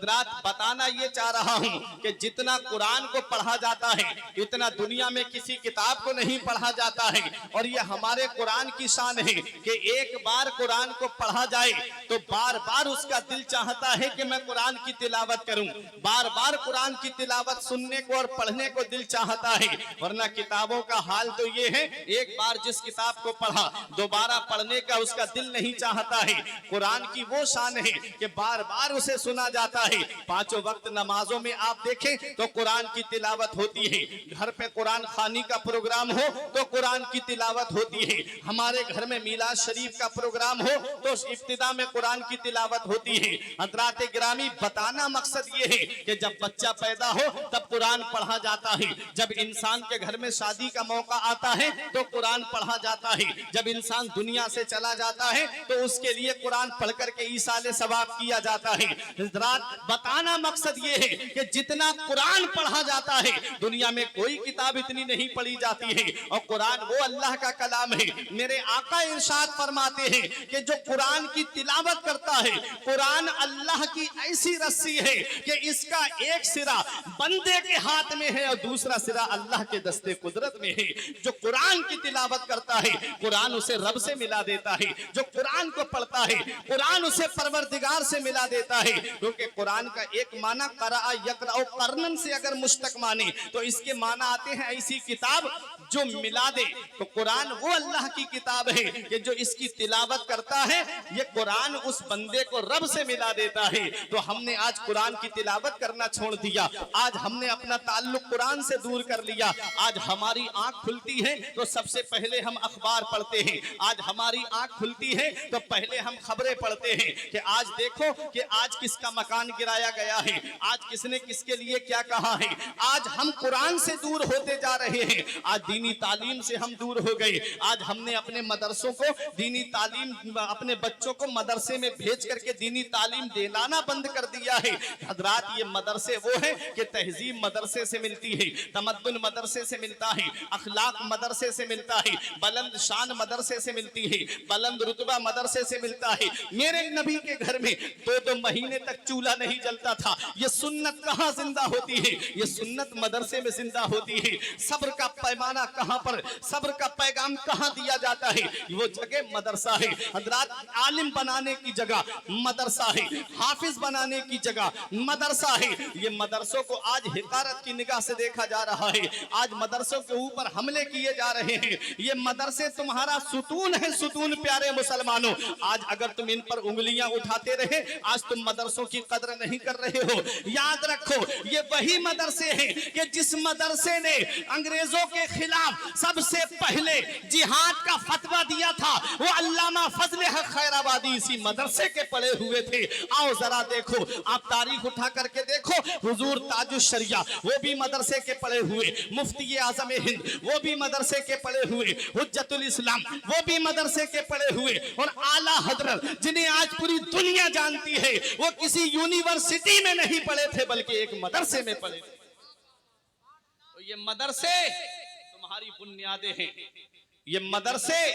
रात बताना ये चाह रहा हूँ कि जितना कुरान को पढ़ा जाता है इतना दुनिया में किसी किताब को नहीं पढ़ा जाता है। और ये हमारे कुरान की शान है कि एक बार कुरान को पढ़ा जाए तो बार बार उसका दिल चाहता है कि मैं कुरान की तिलावत करूं। बार बार कुरान की तिलावत सुनने को और पढ़ने को दिल चाहता है। वरना किताबों का हाल तो ये है, एक बार जिस किताब को पढ़ा दोबारा पढ़ने का उसका दिल नहीं चाहता है। कुरान की वो शान है कि बार बार उसे सुना जाता है। पांचों वक्त नमाजों में आप देखें तो कुरान की तिलावत होती है। घर पे कुरान खानी का प्रोग्राम हो तो कुरान की तिलावत होती है। हमारे घर में मीलाद शरीफ का प्रोग्राम हो तो इब्तिदा में कुरान की तिलावत होती है। हज़रात गिरामी, बताना मकसद ये है कि जब बच्चा पैदा हो तब कुरान पढ़ा जाता है। जब इंसान के घर में शादी का मौका आता है तो कुरान पढ़ा जाता है। जब इंसान दुनिया से चला जाता है तो उसके लिए कुरान पढ़ करके ईसाले सवाब किया जाता है। बताना मकसद ये है कि जितना कुरान पढ़ा जाता है दुनिया में कोई किताब इतनी नहीं पढ़ी जाती है। और कुरान वो अल्लाह का कलाम है। मेरे आका इरशाद फरमाते हैं कि जो कुरान की तिलावत करता है, कुरान अल्लाह की ऐसी रस्सी है कि इसका एक सिरा बंदे के हाथ में है और दूसरा सिरा अल्लाह के दस्ते कुदरत में है। जो कुरान की तिलावत करता है कुरान उसे रब से मिला देता है। जो कुरान को पढ़ता है कुरान उसे परवरदिगार से मिला देता है। क्योंकि कुरान का एक माना करा यकरा करनन से अगर मुश्तक माने तो इसके माना आते हैं ऐसी किताब जो मिला दे। तो कुरान वो अल्लाह की किताब है कि जो इसकी तिलावत करता है ये कुरान उस बंदे को रब से मिला देता है। तो हमने आज कुरान की तिलावत करना छोड़ दिया। आज हमने अपना ताल्लुक कुरान से दूर कर लिया। आज हमारी आंख खुलती है तो सबसे पहले हम अखबार पढ़ते हैं। आज हमारी आंख खुलती है तो पहले हम खबरें पढ़ते हैं कि आज देखो कि आज किसका मकान गिराया गया है, आज किसने किसके लिए क्या कहा है। आज हम कुरान से दूर होते जा रहे हैं। आज दीनी तालीम से हम दूर हो गए। आज हमने अपने मदरसों को दीनी तालीम, अपने बच्चों को मदरसे में भेज करके दीनी तालीम दिलाना बंद कर दिया है। हजरात, ये मदरसे वो है कि तहजीब मदरसे से मिलती है, तमद्दुन मदरसे से मिलता है, अखलाक मदरसे से मिलता है, बुलंद शान मदरसे से मिलती है, बुलंद रुतबा मदरसे से मिलता है। मेरे नबी के घर में 2-2 महीने तक चूल्हा नहीं जलता था। ये सुन्नत कहाँ जिंदा होती है? ये सुन्नत मदरसे में जिंदा होती है। सब्र का पैमाना कहाँ पर, सब्र का पैगाम कहाँ दिया जाता है? वो जगह मदरसा है। हजरात, आलिम बनाने की जगह मदरसा है, हाफिज बनाने की जगह मदरसा है। ये मदरसों को आज हिकारत की निगाह से देखा जा रहा है। आज मदरसों के ऊपर हमले किए जा रहे हैं। ये मदरसे तुम्हारा सुतून है, सुतून प्यारे मुसलमानों। आज अगर तुम इन पर उंगलियां उठाते रहे, आज तुम मदरसों की कदर नहीं कर रहे हो। याद रखो, ये वही मदरसे हैं कि जिस मदरसे ने अंग्रेजों के खिलाफ सबसे पहले जिहाद का फतवा दिया था, वो अल्लामा फजल हक खैराबादी इसी मदरसे के पढ़े हुए थे। आओ जरा देखो, आप तारीख उठा करके देखो, हुजूर ताजुश शरिया वो भी मदरसे के पढ़े हुए, मुफ्ती आजम हिंद वो भी मदरसे के पढ़े हुए, हुज्जतुल इस्लाम वो भी मदरसे के पढ़े हुए, और आला हजरत जिन्हें आज पूरी दुनिया जानती है वो किसी यूनिवर्सिटी में नहीं पढ़े थे बल्कि एक मदरसे में पढ़े थे। तो ये मदरसे तुम्हारी बुनियादें हैं, ये मदरसे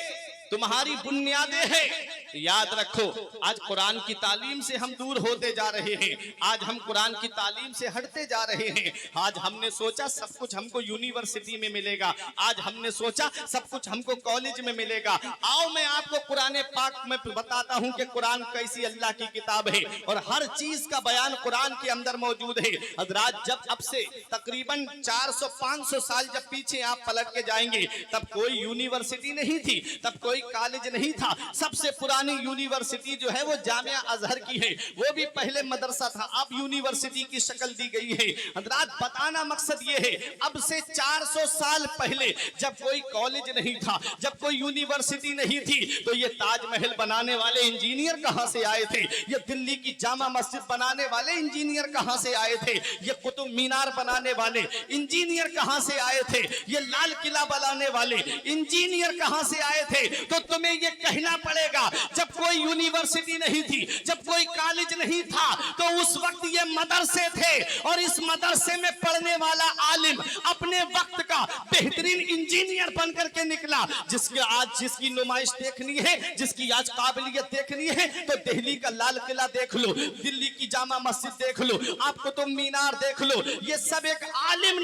तुम्हारी बुनियादें हैं। याद रखो, आज कुरान की तालीम से हम दूर होते जा रहे हैं। आज हम कुरान की तालीम से हटते जा रहे हैं। आज हमने सोचा सब कुछ हमको यूनिवर्सिटी में मिलेगा, आज हमने सोचा सब कुछ हमको कॉलेज में मिलेगा। आओ मैं आपको कुरान पाक में बताता हूं कि कुरान कैसी अल्लाह की किताब है और हर चीज का बयान कुरान के अंदर मौजूद है। हजरात, जब अब से तकरीबन 400-500 साल जब पीछे आप पलट के जाएंगे तब कोई यूनिवर्सिटी नहीं थी, तब कोई कॉलेज नहीं था। सबसे पुरानी यूनिवर्सिटी जो है वो जामिया अजहर की है, वो भी पहले मदरसा था, अब यूनिवर्सिटी की शक्ल दी गई है। हजरात, बताना मकसद ये है, अब से 400 साल पहले जब कोई कॉलेज नहीं था, जब कोई यूनिवर्सिटी नहीं थी, तो ये ताजमहल बनाने वाले इंजीनियर कहां से आए थे? ये दिल्ली की जामा मस्जिद बनाने वाले इंजीनियर कहां से आए थे? ये कुतुब मीनार बनाने वाले इंजीनियर कहां से आए थे? ये लाल किला बनाने वाले इंजीनियर कहां से आए थे? तो तुम्हें ये कहना पड़ेगा जब कोई यूनिवर्सिटी नहीं थी, जब कोई कॉलेज नहीं था, तो उस वक्त ये मदरसे थे और इस मदरसे में पढ़ने वाला आलिम अपने वक्त का बेहतरीन इंजीनियर बनकर के निकला। जिसकी नुमाइश देखनी है, जिसकी आज काबिलियत देखनी है, तो दिल्ली का लाल किला देख लो, दिल्ली की जामा मस्जिद देख लो, आपको तो मीनार देख लो। ये सब एक आलिम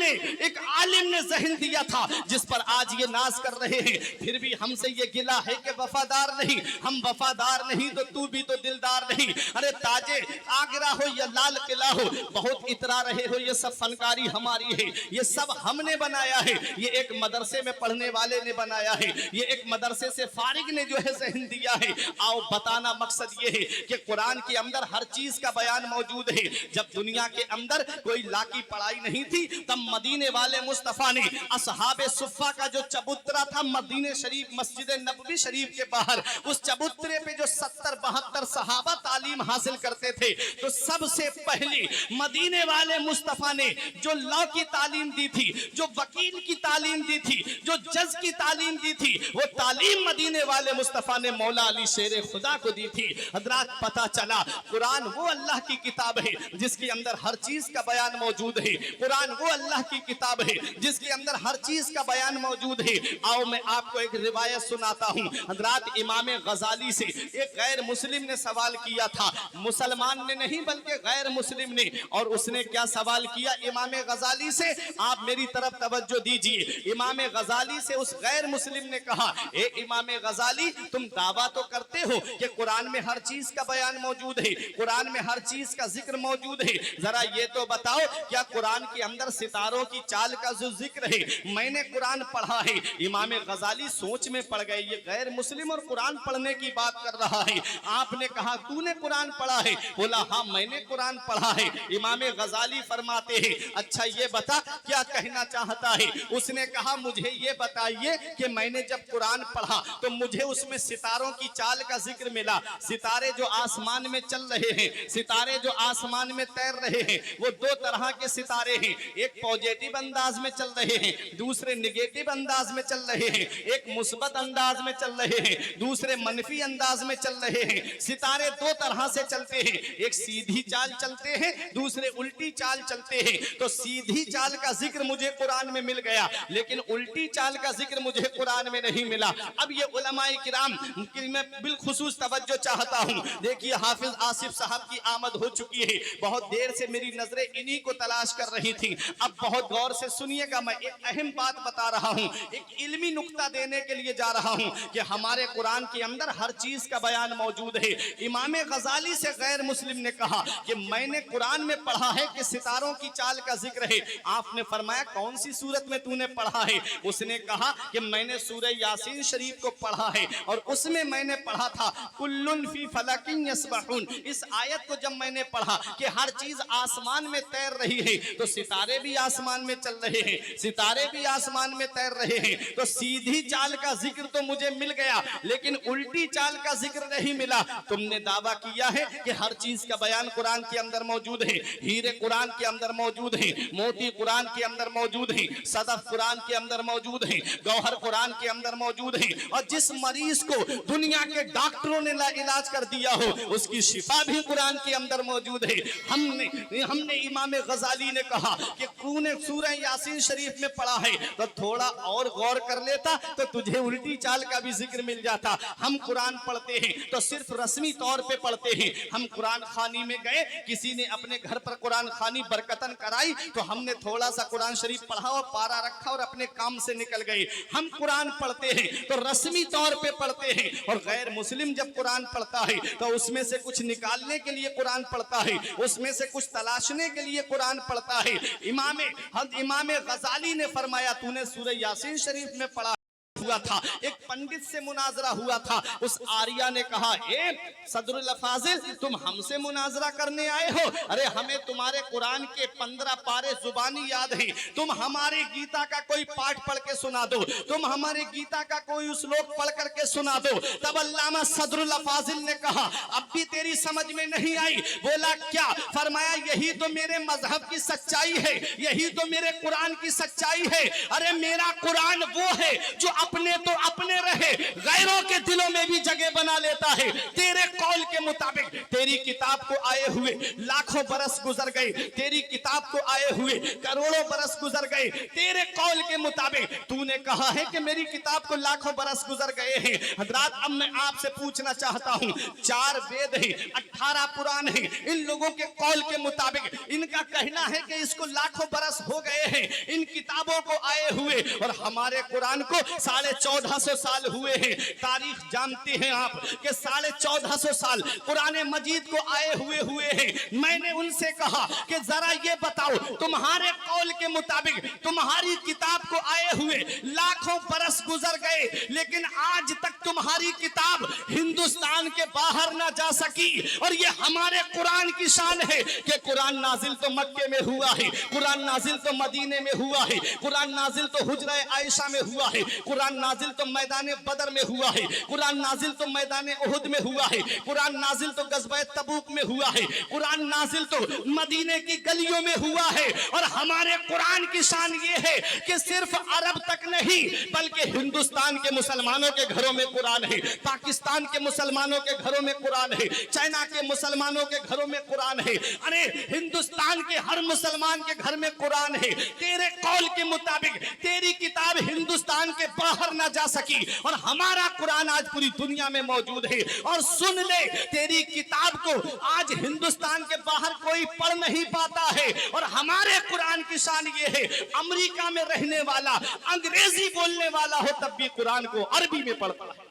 ने जहन दिया था, जिस पर आज ये नाज कर रहे हैं। फिर भी हमसे ये गिला है कि वफादार नहीं, हम वफादार नहीं तो तू भी तो दिलदार नहीं। अरे ताजे आगरा हो या लाल किला हो, बहुत इतरा रहे हो, ये सब फनकारी हमारी है, ये सब हमने बनाया है, ये एक मदरसे में पढ़ने वाले ने बनाया है, ये एक मदरसे से फारिग ने जो है जहन दिया है। आओ बताना मकसद ये है कि कुरान के अंदर हर चीज का बयान मौजूद है। जब दुनिया के अंदर कोई ला की पढ़ाई नहीं थी, तब मदीने वाले मुस्तफा ने असहाबे सुफ़ा का जो चबूतरा था मदीने शरीफ मस्जिद नबवी शरीफ के बाहर, उस चबूतरे पे जो 70-72 सहाबा तालीम हासिल करते थे, तो सबसे पहले मदीने वाले मुस्तफा ने जो लॉ की तालीम दी थी, जो वकील की तालीम दी थी, जो जज की तालीम दी थी, वो तालीम मदीने वाले मुस्तफा ने मौला अली शेर खुदा को दी थी। हजरात पता चला कुरान वो अल्लाह की किताब है जिसके अंदर हर चीज का बयान मौजूद है। कुरान वो अल्लाह की किताब है जिसके अंदर हर चीज का बयान मौजूद है। आओ मैं आपको एक रिवायत सुनाता हूँ। हजरात इमाम गजाली से एक गैर मुस्लिम ने सवाल किया था, मुसलमान ने नहीं बल्कि गैर मुस्लिम ने, और उसने क्या सवाल किया इमाम गजाली से, आप मेरी तरफ तवज्जो दीजिए। इमाम गजाली से उस गैर मुस्लिम ने कहा, ए इमाम गजाली, तुम दावा तो करते हो कि कुरान में हर चीज का बयान मौजूद है, कुरान में हर चीज का जिक्र मौजूद है, जरा ये तो बताओ क्या कुरान के अंदर सितारों की चाल का जो जिक्र है, मैंने कुरान पढ़ा है। इमाम गजाली सोच में पड़ गए, ये गैर मुस्लिम और कुरान पढ़ने की बात कर रहा है। आपने कहा तूने कुरान पढ़ा है? बोला हाँ मैंने कुरान पढ़ा है। इमाम गजाली फरमाते हैं, अच्छा ये बता क्या कहना चाहता है? उसने कहा मुझे ये बताइए कि मैंने जब कुरान पढ़ा तो मुझे उसमें सितारों की चाल का जिक्र मिला। सितारे जो आसमान में चल रहे हैं, सितारे जो आसमान में तैर रहे हैं, वो दो तरह के सितारे हैं। एक पॉजिटिव अंदाज में चल रहे हैं, दूसरे निगेटिव अंदाज में चल रहे हैं। एक मुस्बत अंदाज में चल रहे हैं, दूसरे मनफी अंदाज में चल रहे हैं। सितारे दो तरह से चलते हैं, एक सीधी चाल चलते हैं, दूसरे उल्टी चाल चलते हैं। तो सीधी चाल का जिक्र मुझे कुरान में मिल गया, लेकिन उल्टी चाल का जिक्र मुझे कुरान में नहीं मिला। अब ये उलमाए किराम की मैं बिलखुसूस तवज्जो चाहता हूँ। देखिए हाफिज आसिफ साहब की आमद हो चुकी है, बहुत देर से मेरी नजरें इन्हीं को तलाश कर रही थी। अब बहुत गौर से सुनिएगा, मैं एक अहम बात बता रहा हूँ, एक इल्मी नुक्ता देने के लिए जा रहा हूँ कि हमारे कुरान के अंदर हर चीज का बयान मौजूद है। इमाम गजाली से गैर मुस्लिम ने कहा कि मैंने कुरान में पढ़ा है कि सितारों की चाल का जिक्र है। आपने फरमाया कौन सी सूरत में तूने पढ़ा है? उसने कहा कि मैंने सूरह यासीन शरीफ को पढ़ा है और उसमें मैंने पढ़ा था कुल्लुन फी फलकिन यस्बहुन। इस आयत को जब मैंने पढ़ा कि हर चीज आसमान में तैर रही है, तो सितारे भी आसमान में चल रहे हैं, सितारे भी आसमान में तैर रहे हैं। तो सीधी चाल का जिक्र तो मुझे मिल गया, लेकिन उल्टी चाल का जिक्र नहीं मिला। तुमने दावा किया है कि हर चीज का बयान कुरान के अंदर मौजूद है, हीरे कुरान के अंदर मौजूद है, मोती कुरान के अंदर मौजूद है, सदफ कुरान के अंदर मौजूद है, गौहर कुरान के अंदर मौजूद है। और जिस मरीज को दुनिया के डॉक्टरों ने इलाज कर दिया हो, उसकी शिफा भी कुरान के अंदर मौजूद है। हमने इमाम गजाली ने कहा कि तूने सूरह यासीन शरीफ में पढ़ा है, तो थोड़ा और गौर कर लेता तो तुझे उल्टी चाल का भी जिक्र मिल जाता। हम कुरान पढ़ते हैं तो सिर्फ रस्मी तौर पे पढ़ते हैं। हम कुरान खानी में गए, किसी ने अपने घर पर कुरान खानी बरकतन कराई, तो हमने थोड़ा सा कुरान शरीफ पढ़ा और पारा रखा और अपने काम से निकल गए। हम कुरान पढ़ते हैं तो रस्मी तौर पे पढ़ते हैं, और गैर मुस्लिम जब कुरान पढ़ता है तो उसमें से कुछ निकालने के लिए कुरान पढ़ता है, उसमें से कुछ तलाशने के लिए कुरान पढ़ता है। इमाम गजाली ने फरमाया तूने सूरह यासीन शरीफ में पढ़ा हुआ था। एक पंडित से मुनाजरा हुआ था, उस आर्या ने कहा ए सदरुल फाजिल, तुम हमसे मुनाजरा करने आए हो? अरे हमें तुम्हारे कुरान के 15 पारे जुबानी याद है, तुम हमारे गीता का कोई पाठ पढ़ के सुना दो, तुम हमारे गीता का कोई श्लोक पढ़ करके सुना दो। तब अल्लामा सदरुल फाजिल ने कहा अब भी तेरी समझ में नहीं आई। बोला क्या? फरमाया यही तो मेरे मजहब की सच्चाई है, यही तो मेरे कुरान की सच्चाई है। अरे मेरा कुरान वो है जो अपने तो अपने रहे, गैरों के दिलों में भी जगह बना लेता है। तेरे कौल के मुताबिक तेरी किताब को आए हुए लाखों बरस गुजर गए, तेरी किताब को आए हुए करोड़ों बरस गुजर गए। तेरे कौल के मुताबिक तूने कहा है कि मेरी किताब को लाखों बरस गुजर गए हैं। हजरात, अब मैं आपसे पूछना चाहता हूं, 4 वेद हैं, 18 पुराण हैं, इन लोगों के कौल के मुताबिक इनका कहना है कि इसको लाखों बरस हो गए हैं इन किताबों को आए हुए, और हमारे कुरान को 1450 साल हुए हैं। तारीख जानते हैं आप कि 1450 साल कुरान मजीद को आए हुए हैं। मैंने उनसे कहा कि जरा ये बताओ, तुम्हारे कौल के मुताबिक तुम्हारी किताब को आए हुए लाखों बरस गुजर गए, लेकिन आज तक तुम्हारी किताब हिंदुस्तान के बाहर ना जा सकी। और ये हमारे कुरान की शान है कि कुरान नाजिल तो मक्के में हुआ है, कुरान नाजिल तो मदीने में हुआ है, कुरान नाजिल तो हुजरा आयशा में हुआ है, कुरान नाजिल तो मैदान बदर में हुआ है, कुरान नाजिल तो मैदान उहुद में हुआ है, कुरान नाजिल तो गज़वा तबूक में हुआ है, कुरान नाजिल तो मदीने की गलियों में हुआ है। और हमारे कुरान की शान ये है कि सिर्फ अरब तक नहीं बल्कि हिंदुस्तान के मुसलमानों के घरों में कुरान है, पाकिस्तान के मुसलमानों के घरों में कुरान है, चाइना के मुसलमानों के घरों में कुरान है। अरे हिंदुस्तान के हर मुसलमान के घर में कुरान है। तेरे कौल के मुताबिक तेरी किताब हिंदुस्तान के बाहर ना जा सकी और हमारा कुरान आज पूरी दुनिया में मौजूद है। और सुन ले, तेरी किताब को आज हिंदुस्तान के बाहर कोई पढ़ नहीं पाता है। और हमारे कुरान की शान ये है, अमेरिका में रहने वाला अंग्रेजी बोलने वाला हो तब भी कुरान को अरबी में पढ़ता है।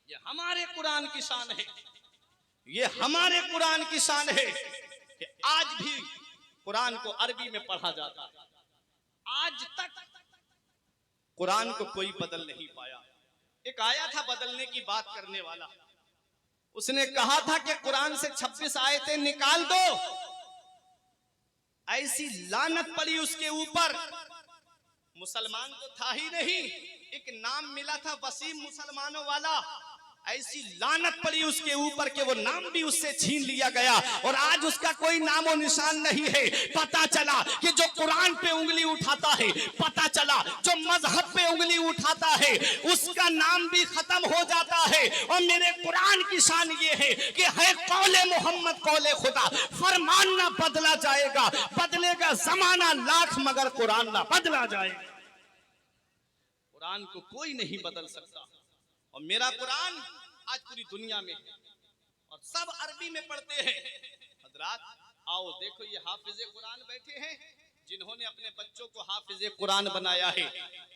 ये हमारे कुरान की शान है, ये हमारे कुरान की शान है कि आज भी कुरान को अरबी में पढ़ा जाता है। आज तक कुरान को कोई बदल नहीं पाया। एक आया था बदलने की बात करने वाला, उसने कहा था कि कुरान से 26 आयतें निकाल दो। ऐसी लानत पड़ी उसके ऊपर, मुसलमान तो था ही नहीं, एक नाम मिला था वसीम मुसलमानों वाला। ऐसी लानत पड़ी उसके ऊपर कि वो नाम भी उससे छीन लिया गया और आज उसका कोई नामो निशान नहीं है। पता चला कि जो कुरान पे उंगली उठाता है, पता चला जो मजहब पे उंगली उठाता है, उसका नाम भी खत्म हो जाता है। और मेरे कुरान की शान ये है कि है कौले मोहम्मद कौले खुदा, फरमान ना बदला जाएगा, बदलेगा जमाना लाख मगर कुरान ना बदला जाएगा। कुरान को कोई नहीं बदल सकता और मेरा कुरान आज पूरी दुनिया में है और सब अरबी में पढ़ते हैं। हजरात आओ देखो, ये हाफिजे कुरान बैठे हैं, जिन्होंने अपने बच्चों को हाफिजे कुरान बनाया है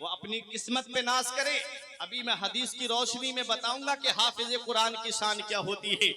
वो अपनी किस्मत पे नाज करे। अभी मैं हदीस की रोशनी में बताऊंगा कि हाफिजे कुरान की शान क्या होती है।